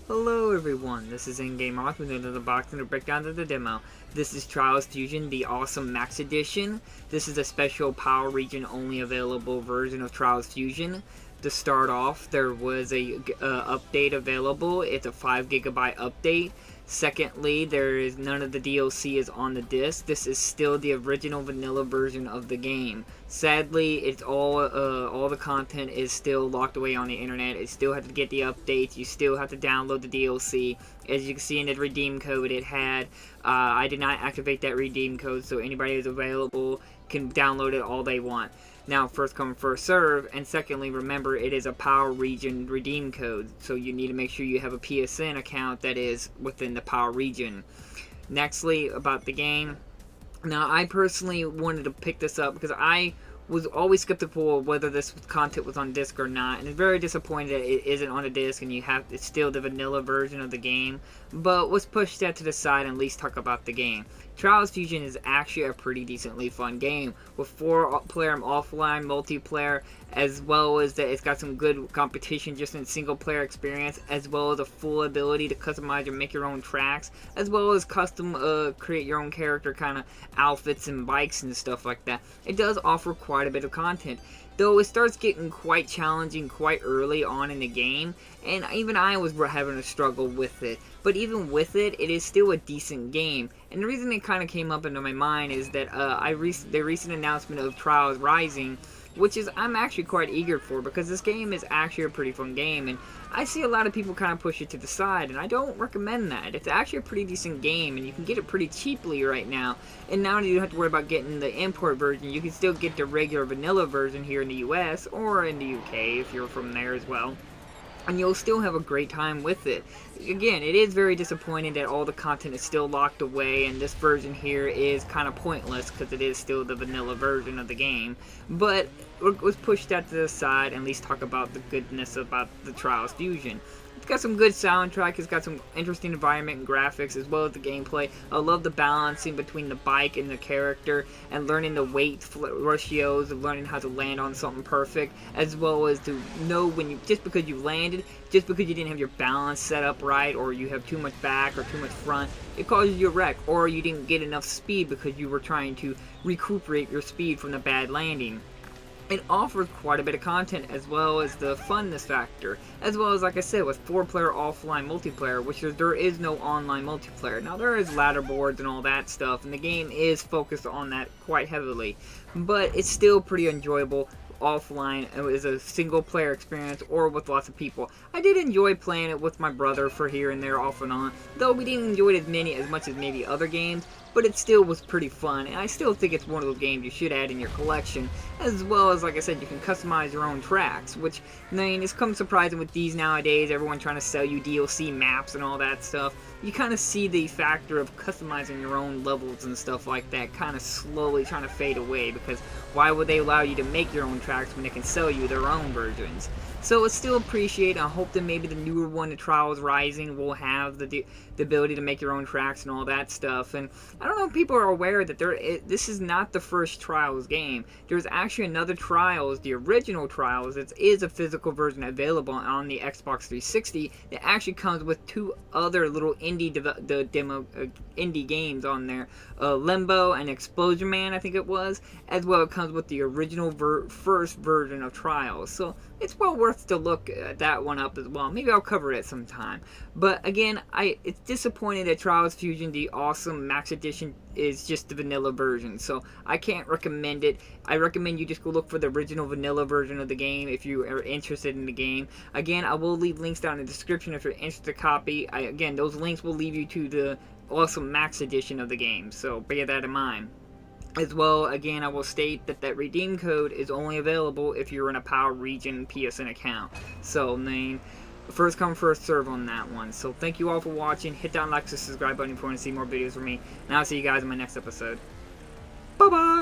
Hello everyone, this is In-Game Off with another box and a breakdown of the demo. This is Trials Fusion, the awesome Max Edition. This is a special Power Region only available version of Trials Fusion. To start off, there was a update available. It's a 5GB update. Secondly, there is none of the DLC is on the disc. This is still the original vanilla version of the game. Sadly, it's all the content is still locked away on the internet. You still have to get the updates. You still have to download the DLC. As you can see in the redeem code it had, I did not activate that redeem code, so anybody who's available can download it all they want. Now, first come, first serve, and secondly, remember, it is a Power Region redeem code, so you need to make sure you have a PSN account that is within the Power Region. Nextly, about the game. Now, I personally wanted to pick this up because I was always skeptical of whether this content was on disc or not, and it's very disappointed that it isn't on a disc and it's still the vanilla version of the game. But let's push that to the side and at least talk about the game. Trials Fusion is actually a pretty decently fun game with 4-player offline multiplayer, as well as that it's got some good competition just in single player experience, as well as a full ability to customize and make your own tracks, as well as custom create your own character kind of outfits and bikes and stuff like that. It does offer quite a bit of content, though it starts getting quite challenging quite early on in the game, and even I was having a struggle with it. But even with it, it is still a decent game. And the reason it kind of came up into my mind is that the recent announcement of Trials Rising, which is I'm actually quite eager for, because this game is actually a pretty fun game, and I see a lot of people kind of push it to the side, and I don't recommend that. It's actually a pretty decent game, and you can get it pretty cheaply right now. And now you don't have to worry about getting the import version. You can still get the regular vanilla version here in the US or in the UK if you're from there as well, and you'll still have a great time with it. Again, it is very disappointing that all the content is still locked away, and this version here is kind of pointless because it is still the vanilla version of the game. But let's push that to the side and at least talk about the goodness about the Trials Fusion. It's got some good soundtrack, it's got some interesting environment and graphics, as well as the gameplay. I love the balancing between the bike and the character, and learning the weight ratios, and learning how to land on something perfect, as well as to know when you, just because you landed, just because you didn't have your balance set up right, or you have too much back or too much front, it causes you a wreck, or you didn't get enough speed because you were trying to recuperate your speed from the bad landing. It offers quite a bit of content, as well as the funness factor, as well as, like I said, with 4-player offline multiplayer, which there is no online multiplayer. Now, there is ladder boards and all that stuff, and the game is focused on that quite heavily, but it's still pretty enjoyable offline as a single player experience or with lots of people. I did enjoy playing it with my brother for here and there off and on, though we didn't enjoy it as much as maybe other games, but it still was pretty fun, and I still think it's one of those games you should add in your collection, as well as, like I said, you can customize your own tracks, which, I mean, it's come surprising with these nowadays, everyone trying to sell you DLC maps and all that stuff. You kind of see the factor of customizing your own levels and stuff like that kind of slowly trying to fade away, because why would they allow you to make your own tracks when they can sell you their own versions? So it's still appreciated. I hope that maybe the newer one, the Trials Rising, will have the ability to make your own tracks and all that stuff. And I don't know if people are aware that this is not the first Trials game. There's actually another Trials, the original Trials. It is a physical version available on the Xbox 360. It actually comes with 2 other little indie games on there, Limbo and Explosion Man, I think it was, as well. It comes with the original first version of Trials, so it's well worth to look at that one up as well. Maybe I'll cover it sometime. But again, it's disappointing that Trials Fusion, the awesome Max Edition, is just the vanilla version, so I can't recommend it. I recommend you just go look for the original vanilla version of the game if you are interested in the game. Again, I will leave links down in the description if you're interested to copy. Again, those links will lead you to the awesome Max Edition of the game, so bear that in mind. As well, again, I will state that redeem code is only available if you're in a Power Region PSN account. So, I mean, first come, first serve on that one. So, thank you all for watching. Hit that like and subscribe button if you want to see more videos from me. And I'll see you guys in my next episode. Bye-bye!